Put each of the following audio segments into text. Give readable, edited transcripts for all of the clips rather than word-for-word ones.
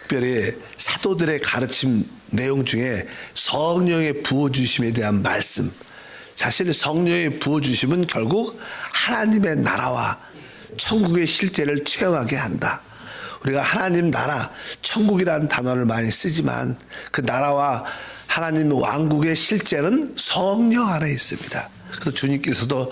특별히 사도들의 가르침 내용 중에 성령의 부어주심에 대한 말씀, 사실 성령의 부어주심은 결국 하나님의 나라와 천국의 실제를 체험하게 한다. 우리가 하나님 나라, 천국이라는 단어를 많이 쓰지만 그 나라와 하나님 왕국의 실제는 성령 안에 있습니다. 그래서 주님께서도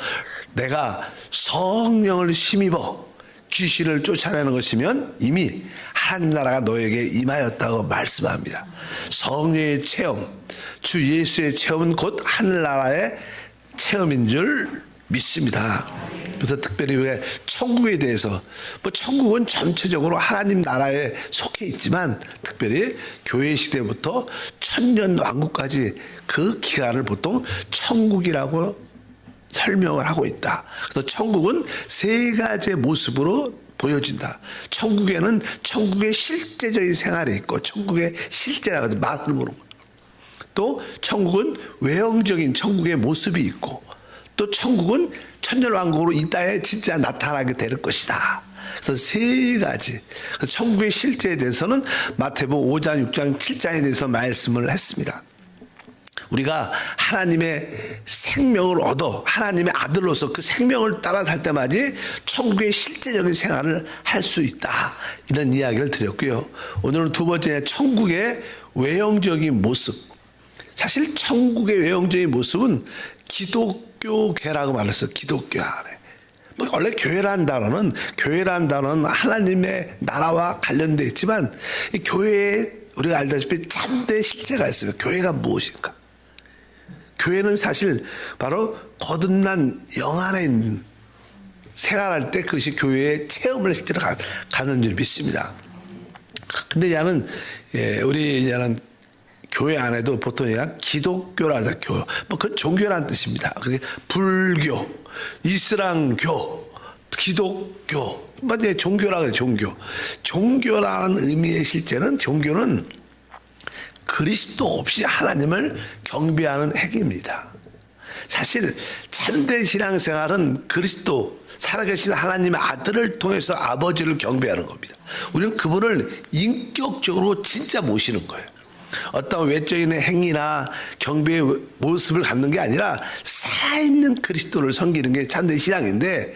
내가 성령을 힘입어 귀신을 쫓아내는 것이면 이미 하나님 나라가 너에게 임하였다고 말씀합니다. 성령의 체험, 주 예수의 체험은 곧 하늘나라의 체험인 줄 믿습니다. 그래서 특별히 왜 천국에 대해서, 천국은 전체적으로 하나님 나라에 속해 있지만 특별히 교회 시대부터 천년 왕국까지 그 기간을 보통 천국이라고 설명을 하고 있다. 그래서 천국은 세 가지의 모습으로 보여진다. 천국에는 천국의 실제적인 생활이 있고, 천국의 실제라고 해서 맛을 보는 거. 또 천국은 외형적인 천국의 모습이 있고, 또 천국은 천년왕국으로 이 땅에 진짜 나타나게 될 것이다. 그래서 세 가지. 천국의 실제에 대해서는 마태복음 5장, 6장, 7장에 대해서 말씀을 했습니다. 우리가 하나님의 생명을 얻어 하나님의 아들로서 그 생명을 따라 살 때마다 천국의 실제적인 생활을 할 수 있다. 이런 이야기를 드렸고요. 오늘은 두 번째, 천국의 외형적인 모습. 사실 천국의 외형적인 모습은 기독교계라고 말했어요. 기독교 안에. 원래 교회라는 단어는 하나님의 나라와 관련되어 있지만 이 교회에 우리가 알다시피 참된 실제가 있어요. 교회가 무엇인가? 교회는 사실 바로 거듭난 영 안에 있는 생활할 때 그것이 교회의 체험을 실제로 가는 줄 믿습니다. 근데 우리 교회 안에도 보통 기독교라자 교, 그건 종교라는 뜻입니다. 그게 불교, 이슬람교, 기독교, 종교라고 해요. 종교라는 의미의 실제는 종교는 그리스도 없이 하나님을 경배하는 행위입니다. 사실 참된 신앙생활은 그리스도, 살아계신 하나님의 아들을 통해서 아버지를 경배하는 겁니다. 우리는 그분을 인격적으로 진짜 모시는 거예요. 어떤 외적인 행위나 경배의 모습을 갖는 게 아니라 살아있는 그리스도를 섬기는 게 참된 신앙인데,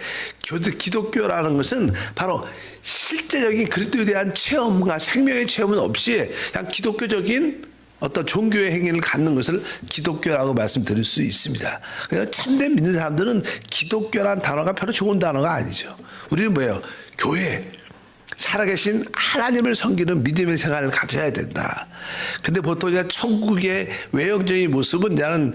기독교라는 것은 바로 실제적인 그리스도에 대한 체험과 생명의 체험은 없이 그냥 기독교적인 어떤 종교의 행위를 갖는 것을 기독교라고 말씀드릴 수 있습니다. 그래서 참된 믿는 사람들은 기독교라는 단어가 별로 좋은 단어가 아니죠. 우리는 뭐예요? 교회, 살아계신 하나님을 섬기는 믿음의 생활을 가져야 된다. 근데 보통 천국의 외형적인 모습은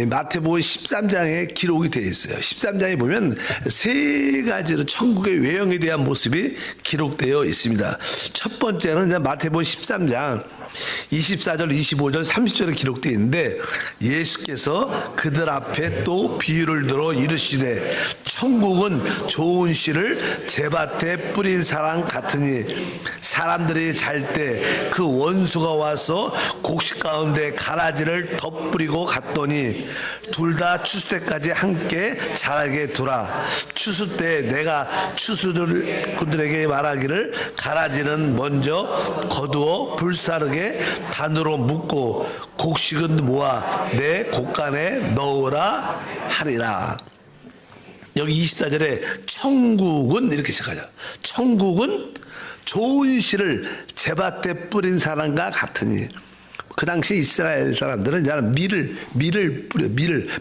마태복음 13장에 기록이 되어 있어요. 13장에 보면 세 가지로 천국의 외형에 대한 모습이 기록되어 있습니다. 첫 번째는 마태복음 13장 24절, 25절, 30절에 기록되어 있는데, 예수께서 그들 앞에 또 비유를 들어 이르시되 천국은 좋은 씨를 제밭에 뿌린 사람 같으니 사람들이 잘 때 그 원수가 와서 곡식 가운데 가라지를 덧뿌리고 갔더니 둘 다 추수 때까지 함께 자라게 두라. 추수 때 내가 추수들에게 말하기를 가라지는 먼저 거두어 불사르게 단으로 묶고 곡식은 모아 내 곡간에 넣으라 하리라. 여기 24절에 천국은 이렇게 시작하죠. 천국은 좋은 씨를 제밭에 뿌린 사람과 같으니, 그 당시 이스라엘 사람들은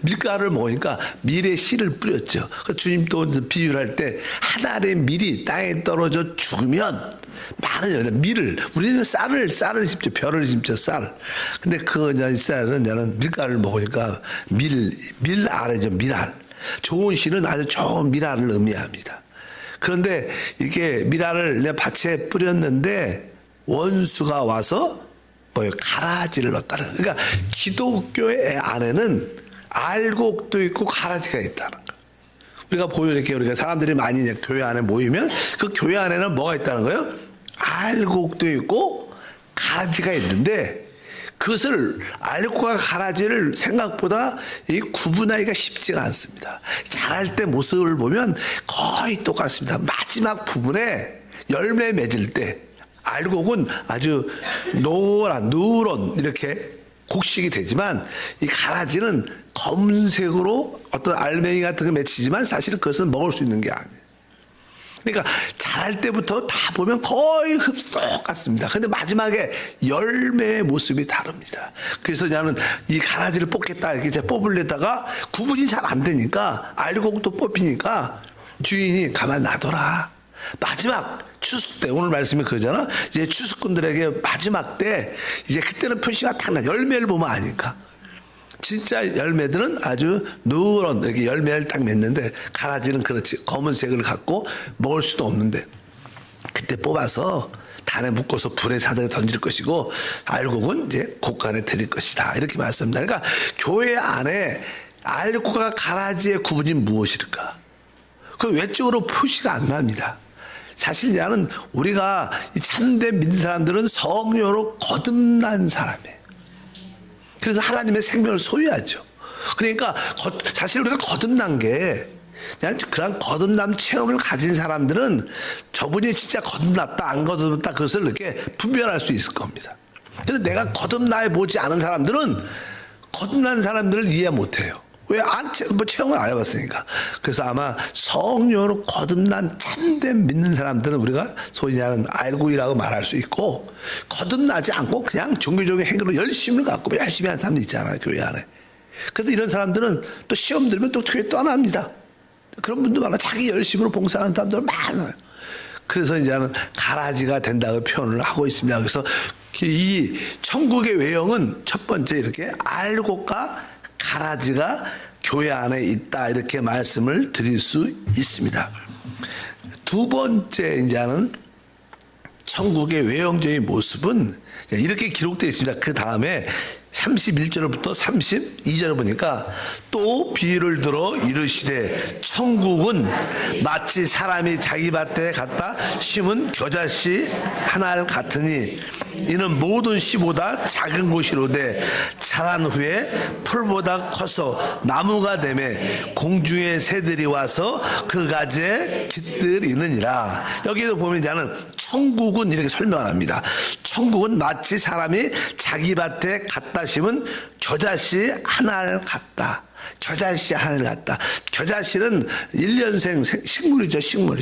밀가루를 먹으니까 밀의 씨를 뿌렸죠. 그래서 주님도 비유를 할 때 한 알의 밀이 땅에 떨어져 죽으면 많은 우리는 쌀을 심죠. 벼를 심죠. 쌀. 근데 이스라엘은 밀가루를 먹으니까 밀알이죠. 밀알. 좋은 씨는 아주 좋은 밀알을 의미합니다. 그런데 이렇게 밀알을 밭에 뿌렸는데 원수가 와서 가라지를 넣었다는. 그러니까 기독교의 안에는 알곡도 있고 가라지가 있다는 거예요. 우리가 보면 우리가 사람들이 많이 교회 안에 모이면 그 교회 안에는 뭐가 있다는 거예요? 알곡도 있고 가라지가 있는데, 그것을 알곡과 가라지를 생각보다 구분하기가 쉽지가 않습니다. 자랄 때 모습을 보면 거의 똑같습니다. 마지막 부분에 열매 맺을 때 알곡은 아주 누런 이렇게 곡식이 되지만 이 가라지는 검은색으로 어떤 알맹이 같은 거 맺히지만 사실은 그것은 먹을 수 있는 게 아니에요. 그러니까 자랄 때부터 다 보면 거의 똑같습니다. 근데 마지막에 열매의 모습이 다릅니다. 그래서 나는 이 가라지를 뽑겠다 이렇게 이제 뽑으려다가 구분이 잘 안 되니까 알곡도 뽑히니까 주인이 가만 놔둬라. 마지막 추수 때 오늘 말씀이 그거잖아. 이제 추수꾼들에게 마지막 때 이제 그때는 표시가 딱 나. 열매를 보면 아니까. 진짜 열매들은 아주 누런 이렇게 열매를 딱 맺는데 가라지는 그렇지 검은색을 갖고 먹을 수도 없는데 그때 뽑아서 단에 묶어서 불에 사다가 던질 것이고 알곡은 이제 곡간에 드릴 것이다 이렇게 말씀합니다. 그러니까 교회 안에 알곡과 가라지의 구분이 무엇일까? 그 외적으로 표시가 안 납니다. 사실 나는 우리가 참된 믿는 사람들은 성령으로 거듭난 사람이에요. 그래서 하나님의 생명을 소유하죠. 그러니까 사실 우리가 거듭난 게 그냥 그런 거듭남 체험을 가진 사람들은 저분이 진짜 거듭났다 안 거듭났다 그것을 이렇게 분별할 수 있을 겁니다. 그런데 내가 거듭나해 보지 않은 사람들은 거듭난 사람들을 이해 못해요. 왜 체험을 안 해봤으니까. 그래서 아마 성령으로 거듭난 참된 믿는 사람들은 우리가 소위 말하는 알고이라고 말할 수 있고 거듭나지 않고 그냥 종교적인 행위로 열심을 갖고 열심히 하는 사람들 있잖아요. 교회 안에. 그래서 이런 사람들은 또 시험 들면 또 교회 떠납니다. 그런 분도 많아. 자기 열심으로 봉사하는 사람들 많아요. 그래서 이제는 가라지가 된다고 표현을 하고 있습니다. 그래서 이 천국의 외형은 첫 번째 이렇게 알곡과 가라지가 교회 안에 있다 이렇게 말씀을 드릴 수 있습니다. 두 번째 이제는 천국의 외형적인 모습은 이렇게 기록되어 있습니다. 그 다음에 31절부터 32절을 보니까 또 비유를 들어 이르시되 천국은 마치 사람이 자기 밭에 갖다 심은 겨자씨 하나 같으니 이는 모든 씨보다 작은 곳이로되 자란 후에 풀보다 커서 나무가 되매 공중의 새들이 와서 그 가지에 깃들이느니라. 여기도 보면 나는 천국은 이렇게 설명합니다. 천국은 마치 사람이 자기 밭에 갖다 심은 겨자씨 하나를 같다. 겨자씨 하나를 같다. 겨자씨는 1년생 식물이죠. 식물.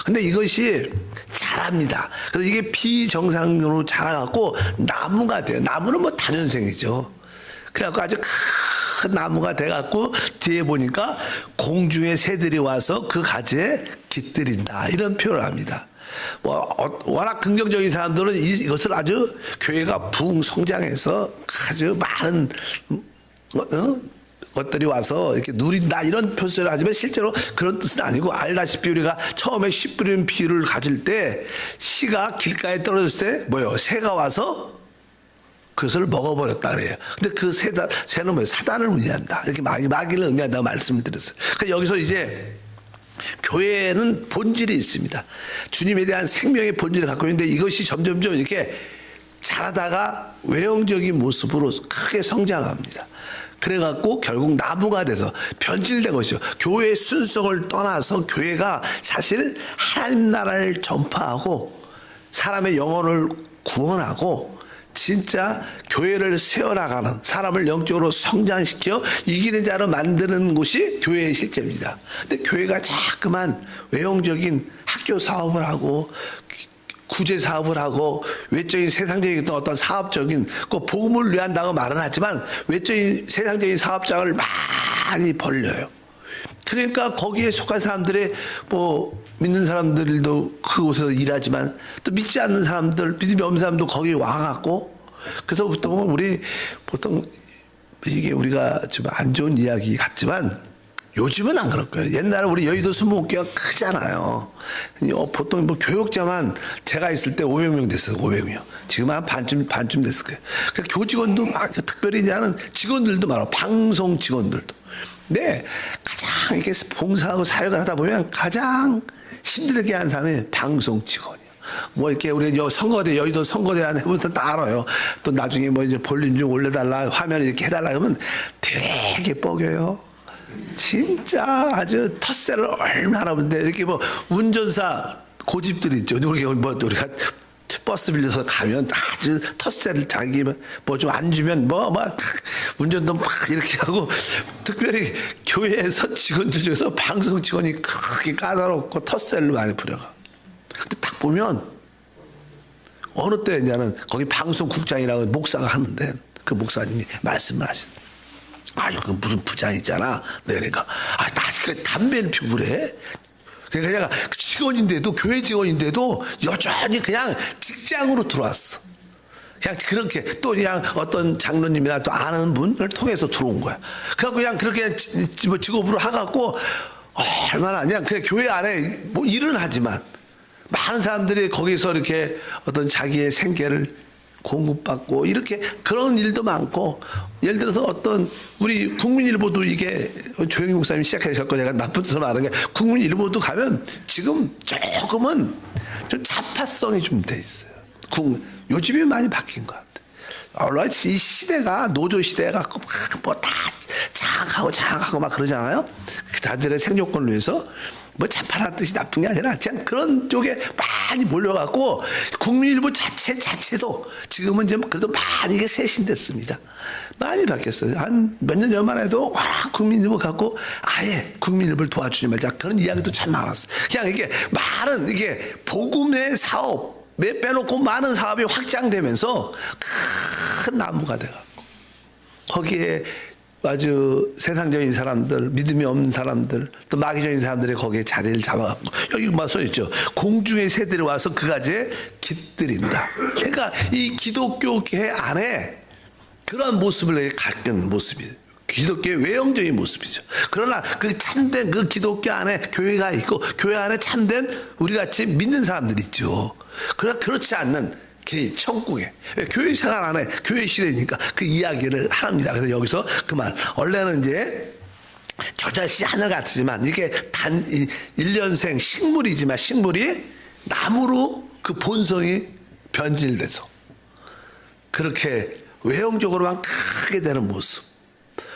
근데 이것이 자랍니다. 그래서 이게 비정상적으로 자라갖고 나무가 돼요. 나무는 뭐 단연생이죠. 그래갖고 아주 큰 나무가 돼갖고 뒤에 보니까 공중의 새들이 와서 그 가지에 깃들인다. 이런 표현을 합니다. 워낙 긍정적인 사람들은 이것을 아주 교회가 부흥 성장해서 아주 많은 것들이 와서 이렇게 누린다 이런 표현을 하지만 실제로 그런 뜻은 아니고 알다시피 우리가 처음에 씨 뿌리는 비유를 가질 때 씨가 길가에 떨어졌을 때 뭐예요? 새가 와서 그것을 먹어버렸다 그래요. 근데 그 새는 뭐예요? 사단을 의미한다. 이렇게 마귀를 의미한다고 말씀을 드렸어요. 그러니까 여기서 이제 교회는 본질이 있습니다. 주님에 대한 생명의 본질을 갖고 있는데 이것이 점점점 이렇게 자라다가 외형적인 모습으로 크게 성장합니다. 그래갖고 결국 나무가 돼서 변질된 것이죠. 교회의 순성을 떠나서 교회가 사실 하나님 나라를 전파하고 사람의 영혼을 구원하고 진짜 교회를 세워나가는 사람을 영적으로 성장시켜 이기는 자로 만드는 곳이 교회의 실제입니다. 근데 교회가 자꾸만 외형적인 학교 사업을 하고 구제 사업을 하고 외적인 세상적인 어떤 사업적인 그 복음을 위한다고 말은 하지만 외적인 세상적인 사업장을 많이 벌려요. 그러니까 거기에 속한 사람들의 뭐 믿는 사람들도 그곳에서 일하지만 또 믿지 않는 사람들, 믿음이 없는 사람도 거기 와갖고 그래서 보통 이게 우리가 좀 안 좋은 이야기 같지만 요즘은 안 그럴 거예요. 옛날에 우리 여의도 수목교가 크잖아요. 보통 뭐 교육자만 제가 있을 때 500명 됐어요. 500명. 지금 한 반쯤 됐을 거예요. 그러니까 교직원도 막 특별히 하는 직원들도 많아. 방송 직원들도. 근데 가장 이렇게 봉사하고 사역을 하다 보면 가장 힘들게 하는 사람이 방송 직원이에요. 뭐 이렇게 우리 선거대 여의도 선거대 안에 해보면서 다 알아요. 또 나중에 뭐 이제 볼륨 좀 올려달라 화면 이렇게 해달라 그러면 되게 뻐겨요. 진짜 아주 텃세를 얼마나 하는데 이렇게 뭐 운전사 고집들이 있죠. 우리가 버스 빌려서 가면 아주 텃세를 자기 뭐 좀 안 주면 뭐 막 운전도 막 이렇게 하고, 특별히 교회에서 직원들 중에서 방송 직원이 크게 까다롭고 텃세를 많이 부려가. 근데 딱 보면 어느 때냐는 거기 방송국장이라고 목사가 하는데, 그 목사님이 말씀을 하시는. 아, 이거 무슨 부장 있잖아. 내가 나 그 담배를 피우고 그래. 그러니까 내가 직원인데도, 교회 직원인데도 여전히 그냥 직장으로 들어왔어. 그냥 그렇게 또 그냥 어떤 장로님이나 또 아는 분을 통해서 들어온 거야. 그래갖고 그냥 그렇게 직업으로 하갖고 얼마나 그냥 교회 안에 뭐 일은 하지만 많은 사람들이 거기서 이렇게 어떤 자기의 생계를 공급받고 이렇게 그런 일도 많고, 예를 들어서 어떤 우리 국민일보도, 이게 조영희 목사님이 시작하셨고 제가 나쁜 뜻으로 말하는 게, 국민일보도 가면 지금 조금은 좀 자파성이 좀 돼 있어요. 요즘에 많이 바뀐 것 같아요. 이 시대가 노조 시대가 뭐 다 장악하고 막 그러잖아요. 다들의 생존권을 위해서. 뭐 자파라는 뜻이 나쁜 게 아니라 그냥 그런 쪽에 많이 몰려갖고, 국민일보 자체도 지금은 이제 그래도 많이 이게 쇄신됐습니다. 많이 바뀌었어요. 한 몇 년 전만 해도 국민일보 갖고 아예 국민일보를 도와주지 말자, 그런 이야기도 참 많았어요. 그냥 이게 많은 이게 복음의 사업 빼놓고 많은 사업이 확장되면서 큰 나무가 돼갖고, 거기에 아주 세상적인 사람들, 믿음이 없는 사람들, 또 마귀적인 사람들이 거기에 자리를 잡아갖고, 여기 막 써있죠. 공중의 새들이 와서 그 가지에 깃들인다. 그러니까 이 기독교계 안에 그런 모습을 갖는 모습이 기독교의 외형적인 모습이죠. 그러나 그 참된 그 기독교 안에 교회가 있고, 교회 안에 참된 우리같이 믿는 사람들이 있죠. 그러나 그렇지 않는 개인 천국에, 교회 생활 안에, 교회 시대니까 그 이야기를 합니다. 그래서 여기서 그 말, 원래는 이제 겨자씨 하늘 같지만 이게 단 1년생 식물이지만, 식물이 나무로 그 본성이 변질돼서 그렇게 외형적으로만 크게 되는 모습.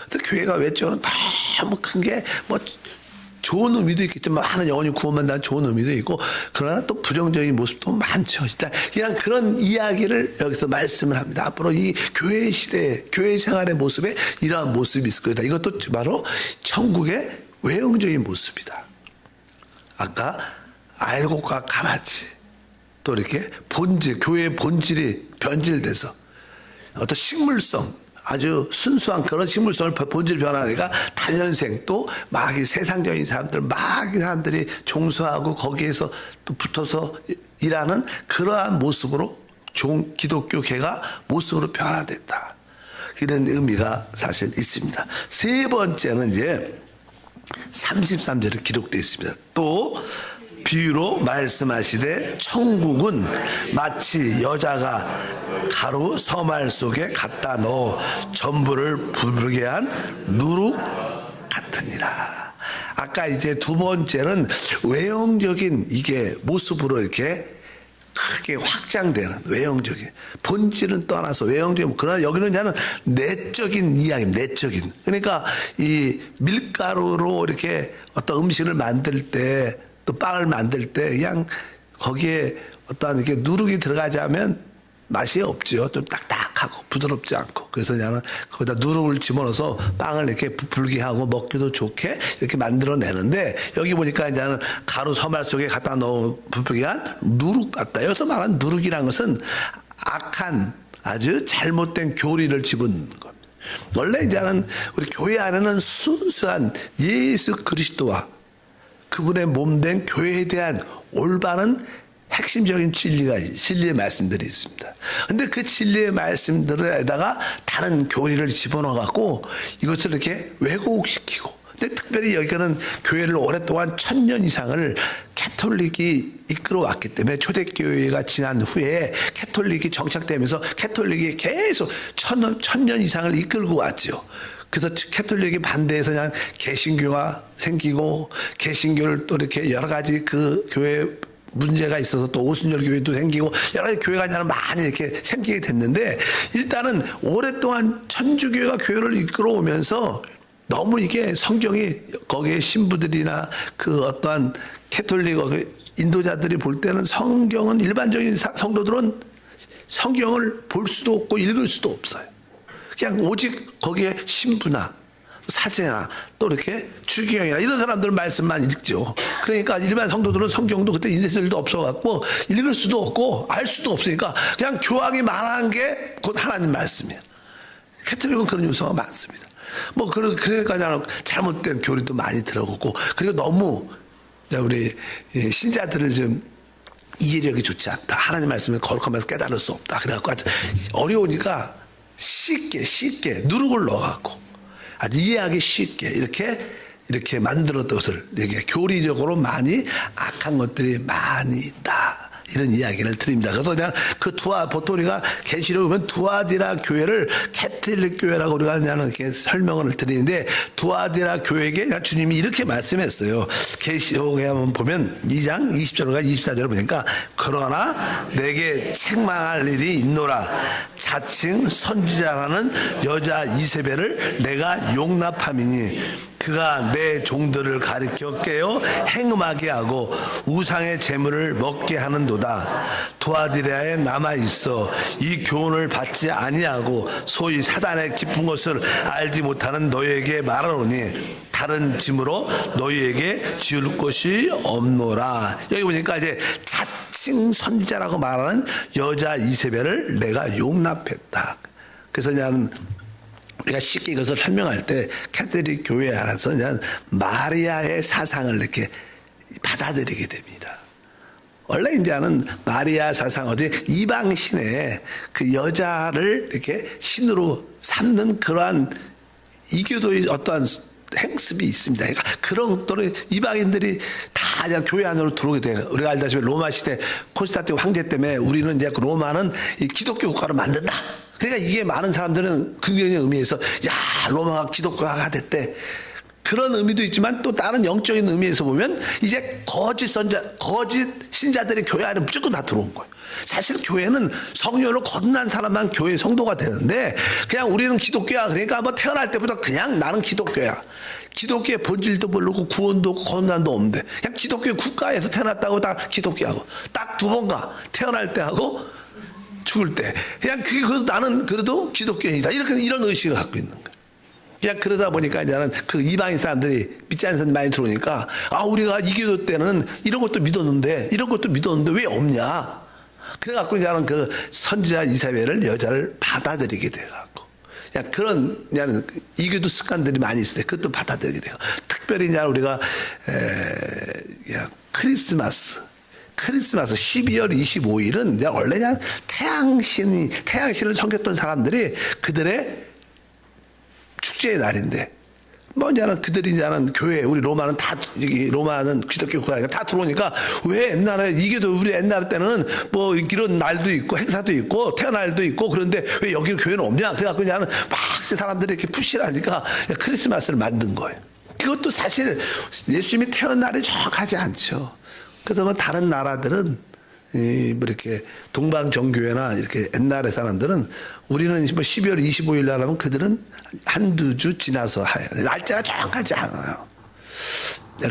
그래서 교회가 외적으로 너무 큰 게 뭐 좋은 의미도 있겠지만, 많은 영혼이 구원받는 좋은 의미도 있고, 그러나 또 부정적인 모습도 많죠. 일단 그냥 그런 이야기를 여기서 말씀을 합니다. 앞으로 이 교회 시대, 교회 생활의 모습에 이러한 모습이 있을 거다. 이것도 바로 천국의 외형적인 모습이다. 아까 알곡과 가라지, 또 이렇게 본질, 교회의 본질이 변질돼서 어떤 식물성, 아주 순수한 그런 식물성을 본질 변화하니까 단연생, 또 마귀, 세상적인 사람들, 마귀 사람들이 종수하고 거기에서 또 붙어서 일하는 그러한 모습으로 기독교계가 모습으로 변화됐다. 이런 의미가 사실 있습니다. 세 번째는 이제 33절에 기록되어 있습니다. 또 비유로 말씀하시되 천국은 마치 여자가 가루 서말 속에 갖다 넣어 전부를 부르게 한 누룩 같으니라. 아까 이제 두 번째는 외형적인 이게 모습으로 이렇게 크게 확장되는 외형적인, 본질은 떠나서 외형적인, 그러나 여기는 그냥 내적인 이야기입니다. 내적인. 그러니까 이 밀가루로 이렇게 어떤 음식을 만들 때, 또 빵을 만들 때 그냥 거기에 어떠한 이렇게 누룩이 들어가자면 맛이 없죠. 좀 딱딱하고 부드럽지 않고. 그래서 그냥 거기다 누룩을 집어넣어서 빵을 이렇게 부풀게 하고 먹기도 좋게 이렇게 만들어내는데, 여기 보니까 이제는 가루 서말 속에 갖다 넣어 부풀게 한 누룩 같다. 여기서 말하는 누룩이라는 것은 악한, 아주 잘못된 교리를 집어넣는 것. 원래 이제는 우리 교회 안에는 순수한 예수 그리스도와 그분의 몸된 교회에 대한 올바른 핵심적인 진리의 말씀들이 있습니다. 근데 그 진리의 말씀들에다가 다른 교리를 집어넣어갖고 이것을 이렇게 왜곡시키고, 근데 특별히 여기는 교회를 오랫동안 1000년 이상을 캐톨릭이 이끌어왔기 때문에, 초대교회가 지난 후에 캐톨릭이 정착되면서 캐톨릭이 계속 1000년 이상을 이끌고 왔죠. 그래서 캐톨릭이 반대해서 그냥 개신교가 생기고, 개신교를 또 이렇게 여러 가지 그 교회 문제가 있어서 또 오순절 교회도 생기고 여러 가지 교회가 그냥 많이 이렇게 생기게 됐는데, 일단은 오랫동안 천주교가 교회를 이끌어오면서 너무 이게 성경이 거기에 신부들이나 그 어떠한 캐톨릭 인도자들이 볼 때는 성경은 일반적인 성도들은 성경을 볼 수도 없고 읽을 수도 없어요. 그냥 오직 거기에 신부나 사제나 또 이렇게 주기경이나 이런 사람들 말씀만 읽죠. 그러니까 일반 성도들은 성경도 그때 인쇄술도 없어갖고 읽을 수도 없고 알 수도 없으니까 그냥 교황이 말하는 게 곧 하나님 말씀이에요. 캐톨릭은 그런 요소가 많습니다. 뭐 그러니까 잘못된 교리도 많이 들어오고 그리고 너무 우리 신자들을 좀 이해력이 좋지 않다. 하나님 말씀을 거룩하면서 깨달을 수 없다. 그래갖고 아주 어려우니까 쉽게 누룩을 넣어갖고 아주 이해하기 쉽게 이렇게 만들었던 것을 이렇게 교리적으로 많이 악한 것들이 많이 있다. 이런 이야기를 드립니다. 그래서 그냥 그 보통 우리가 계시록 보면 두아디라 교회를 캐톨릭 교회라고 우리가 그냥 이렇게 설명을 드리는데 두아디라 교회에게 그냥 주님이 이렇게 말씀했어요. 계시록에 한번 보면 2장 20절과 24절을 보니까 그러나 내게 책망할 일이 있노라. 자칭 선지자라는 여자 이세벨을 내가 용납함이니 그가 내 종들을 가리켜 깨어 행음하게 하고 우상의 재물을 먹게 하는도다. 두아디라에 남아 있어 이 교훈을 받지 아니하고 소위 사단의 깊은 것을 알지 못하는 너희에게 말하노니 다른 짐으로 너희에게 지을 것이 없노라. 여기 보니까 이제 자칭 선지자라고 말하는 여자 이세벨을 내가 용납했다. 그래서 나는 우리가 쉽게 이것을 설명할 때 캐톨릭 교회 안에서 그냥 마리아의 사상을 이렇게 받아들이게 됩니다. 원래 이제는 마리아 사상 어디 이방신의 그 여자를 이렇게 신으로 삼는 그러한 이교도의 어떠한 행습이 있습니다. 그러니까 그런 것들을 이방인들이 다 그냥 교회 안으로 들어오게 돼요. 우리가 알다시피 로마 시대 콘스탄틴 황제 때문에 우리는 이제 로마는 이 기독교 국가로 만든다. 그러니까 이게 많은 사람들은 긍정적인 의미에서 야 로마가 기독교화가 됐대. 그런 의미도 있지만 또 다른 영적인 의미에서 보면 이제 거짓 신자들이 교회 안에 무조건 다 들어온 거예요. 사실 교회는 성령으로 거듭난 사람만 교회 성도가 되는데 그냥 우리는 기독교야. 그러니까 뭐 태어날 때부터 그냥 나는 기독교야. 기독교의 본질도 모르고 구원도 거듭난도 없는데 그냥 기독교 국가에서 태어났다고 딱 기독교하고 딱 두 번 가. 태어날 때 하고 죽을 때 그냥 그게 나는 그래도 기독교인이다 이런 의식을 갖고 있는 거예요. 그냥 그러다 보니까 이제는 그 이방인 사람들이 믿지 않는 사람들이 많이 들어오니까 우리가 이교도 때는 이런 것도 믿었는데 왜 없냐. 그래갖고 이제는 그 선지자 이사벨을 여자를 받아들이게 돼갖고 그냥 그런 그냥 이교도 습관들이 많이 있을 때 그것도 받아들이게 돼요. 특별히 이제 우리가 크리스마스 12월 25일은 원래 그냥 태양신을 섬겼던 사람들이 그들의 축제의 날인데 뭐 이제는 그들이 이제는 교회 우리 로마는 기독교 국가니까 다 들어오니까 왜 옛날에 이게도 우리 옛날 때는 뭐 이런 날도 있고 행사도 있고 태어날도 있고 그런데 왜 여기 교회는 없냐 그래갖고 그냥 막 사람들이 이렇게 푸시를 하니까 크리스마스를 만든 거예요. 그것도 사실 예수님이 태어난 날이 정확하지 않죠. 그래서 뭐 다른 나라들은 뭐 이렇게 동방정교회나 이렇게 옛날의 사람들은 우리는 뭐 12월 25일 날 하면 그들은 한두 주 지나서 해요. 날짜가 정확하지 않아요.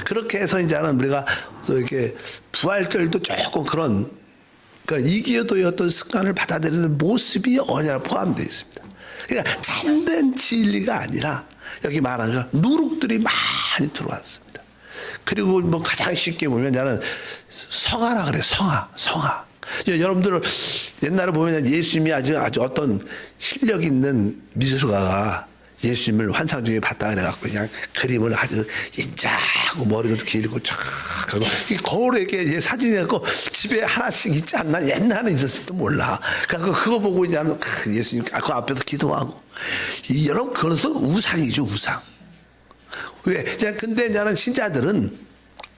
그렇게 해서 이제는 우리가 또 이렇게 부활절도 조금 그런 그러니까 이기어도의 어떤 습관을 받아들이는 모습이 언약에 포함되어 있습니다. 그러니까 참된 진리가 아니라 여기 말하는 건 누룩들이 많이 들어왔습니다. 그리고 뭐 가장 쉽게 보면 저는 성화라 그래. 성화. 여러분들 옛날에 보면 예수님이 아주 어떤 실력 있는 미술가가 예수님을 환상 중에 봤다 그래갖고 그냥 그림을 아주 인자하고 머리도 길고 쫙 하고 거울에 이렇게 사진이 갖고 집에 하나씩 있지 않나? 옛날에 있었을지도 몰라. 그래갖고 그거 보고 이제 예수님 그 앞에서 기도하고 여러분 그것은 우상이죠. 우상. 왜? 근데 이제는 신자들은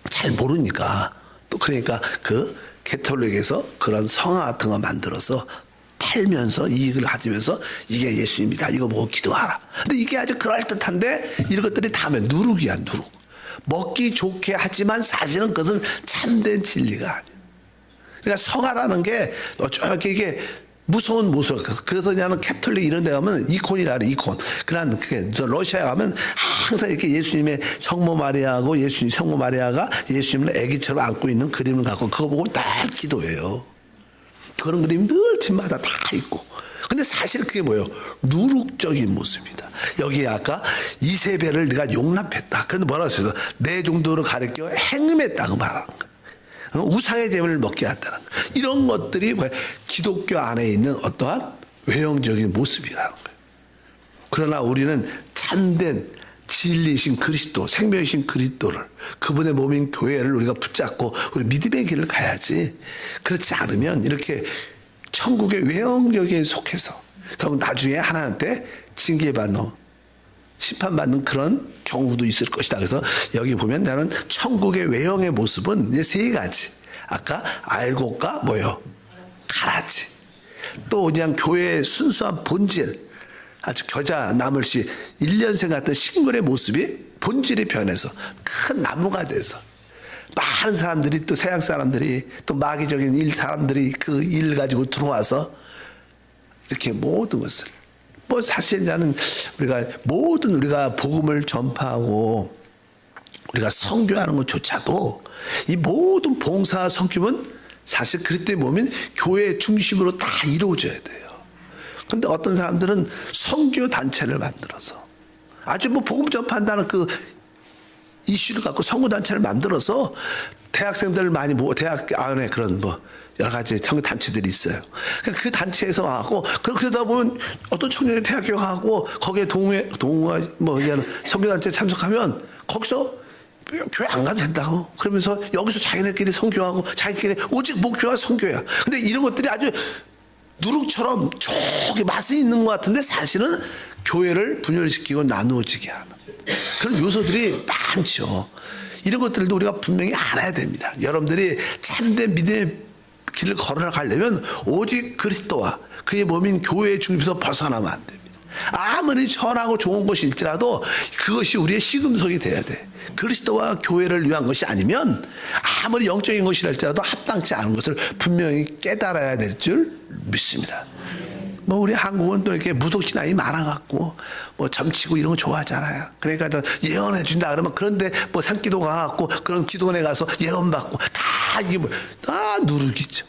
잘 모르니까 또 그러니까 그 캐톨릭에서 그런 성화 같은 거 만들어서 팔면서 이익을 가지면서 이게 예수님이다. 이거 보고 기도하라. 근데 이게 아주 그럴듯한데 이런 것들이 다음에 누룩이야. 누룩. 먹기 좋게 하지만 사실은 그것은 참된 진리가 아니야. 그러니까 성화라는 게 이게 무서운 모습. 그래서 나는 캐톨릭 이런 데 가면 이콘이라 그래, 이콘. 그런, 저 러시아에 가면 항상 이렇게 예수님의 성모 마리아하고 예수님, 성모 마리아가 예수님을 아기처럼 안고 있는 그림을 갖고 그거 보고 날 기도해요. 그런 그림이 늘 집마다 다 있고. 근데 사실 그게 뭐예요? 누룩적인 모습이다. 여기 아까 이세벨을 네가 용납했다. 그런데 뭐라고 했어요? 내 정도로 가르쳐 행음했다고 말하는 거예요. 우상의 재물을 먹게 한다는 거예요. 이런 것들이 기독교 안에 있는 어떠한 외형적인 모습이라는 거예요. 그러나 우리는 참된 진리이신 그리스도, 생명이신 그리스도를, 그분의 몸인 교회를 우리가 붙잡고 우리 믿음의 길을 가야지. 그렇지 않으면 이렇게 천국의 외형적인 속해서 결국 나중에 하나님한테 징계받는, 심판받는 그런 경우도 있을 것이다. 그래서 여기 보면 나는 천국의 외형의 모습은 이제 세 가지. 아까 알곡과 뭐요? 가라지. 또 그냥 교회의 순수한 본질, 아주 겨자 나물씨 1년생 같은 식물의 모습이 본질이 변해서 큰 나무가 돼서 많은 사람들이, 또 서양 사람들이, 또 마귀적인 사람들이 그 일 가지고 들어와서 이렇게 모든 것을, 뭐 사실 나는 우리가 복음을 전파하고 우리가 선교하는 것조차도 이 모든 봉사 성김은 사실 그리스도의 몸인 교회 중심으로 다 이루어져야 돼요. 근데 어떤 사람들은 선교 단체를 만들어서 아주 뭐 복음 전파한다는 그 이슈를 갖고 선교 단체를 만들어서 대학생들 많이 대학 안에 그런 뭐 여러 가지 선교 단체들이 있어요. 그러니까 그 단체에서 하고 그러다 보면 어떤 청년이 대학교 가고 거기에 동호회 뭐 선교 단체 참석하면 거기서 교회 안 가도 된다고. 그러면서 여기서 자기네끼리 선교하고 자기끼리 오직 목표가 선교야. 근데 이런 것들이 아주 누룩처럼 저기 맛이 있는 것 같은데 사실은 교회를 분열시키고 나누어지게 하는 그런 요소들이 많죠. 이런 것들도 우리가 분명히 알아야 됩니다. 여러분들이 참된 믿음의 길을 걸어가려면 오직 그리스도와 그의 몸인 교회의 중심에서 벗어나면 안 됩니다. 아무리 선하고 좋은 것일지라도 그것이 우리의 시금석이 돼야 돼. 그리스도와 교회를 위한 것이 아니면 아무리 영적인 것이랄지라도 합당치 않은 것을 분명히 깨달아야 될 줄 믿습니다. 뭐 우리 한국은 또 이렇게 무속신앙이 많아갖고 뭐 점치고 이런 거 좋아하잖아요. 그러니까 예언해 준다 그러면 그런데 뭐 산기도 가갖고 그런 기도원에 가서 예언 받고 다 이게 다 누룩이죠.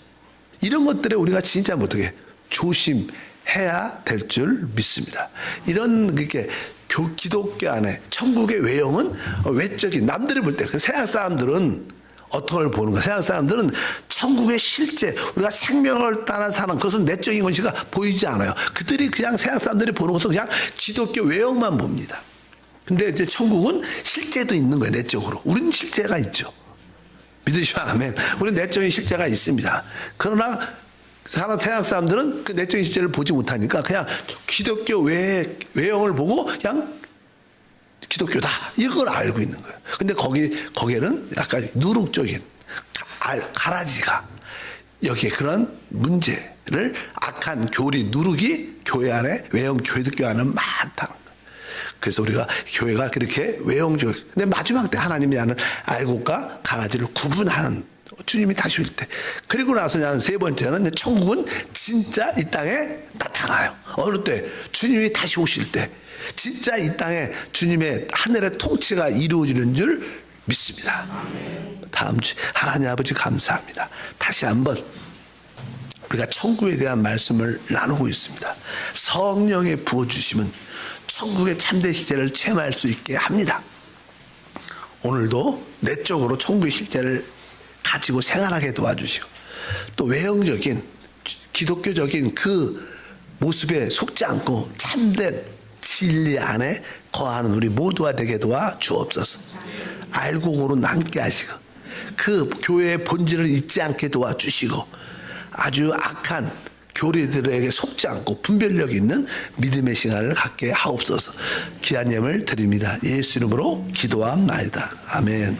이런 것들에 우리가 진짜 어떻게 조심해야 될 줄 믿습니다. 이런 이렇게 기독교 안에 천국의 외형은 외적인 남들이 볼 때 서양 사람들은 어떤 걸 보는 거야? 서양 사람들은 천국의 실제 우리가 생명을 따라 사는 그것은 내적인 것이가 보이지 않아요. 그들이 그냥 서양 사람들이 보는 것은 그냥 기독교 외형만 봅니다. 근데 이제 천국은 실제도 있는 거예요. 내적으로. 우리는 실제가 있죠. 믿으시면 아멘. 우리는 내적인 실제가 있습니다. 그러나 서양 사람들은 그 내적인 실제를 보지 못하니까 그냥 기독교 외형을 보고 그냥 기독교다 이걸 알고 있는 거예요. 근데 거기에는 약간 누룩적인 가라지가 여기에 그런 문제를 악한 교리 누룩이 교회 안에 외형 기독교 안에 많다는 거예요. 그래서 우리가 교회가 그렇게 외형적. 근데 마지막 때 하나님이 하는 알곡과 가라지를 구분하는 주님이 다시 올 때. 그리고 나서 세 번째는 천국은 진짜 이 땅에 나타나요. 어느 때? 주님이 다시 오실 때. 진짜 이 땅에 주님의 하늘의 통치가 이루어지는 줄 믿습니다. 다음 주 하나님 아버지 감사합니다. 다시 한번 우리가 천국에 대한 말씀을 나누고 있습니다. 성령의 부어주심은 천국의 참된 실제를 체험할 수 있게 합니다. 오늘도 내적으로 천국의 실제를 가지고 생활하게 도와주시고 또 외형적인 기독교적인 그 모습에 속지 않고 참된 진리 안에 거하는 우리 모두가 되게 도와 주옵소서. 알곡으로 함께 하시고 그 교회의 본질을 잊지 않게 도와주시고 아주 악한 교리들에게 속지 않고 분별력 있는 믿음의 시간을 갖게 하옵소서. 귀한 예물 드립니다. 예수 이름으로 기도합니다. 아멘.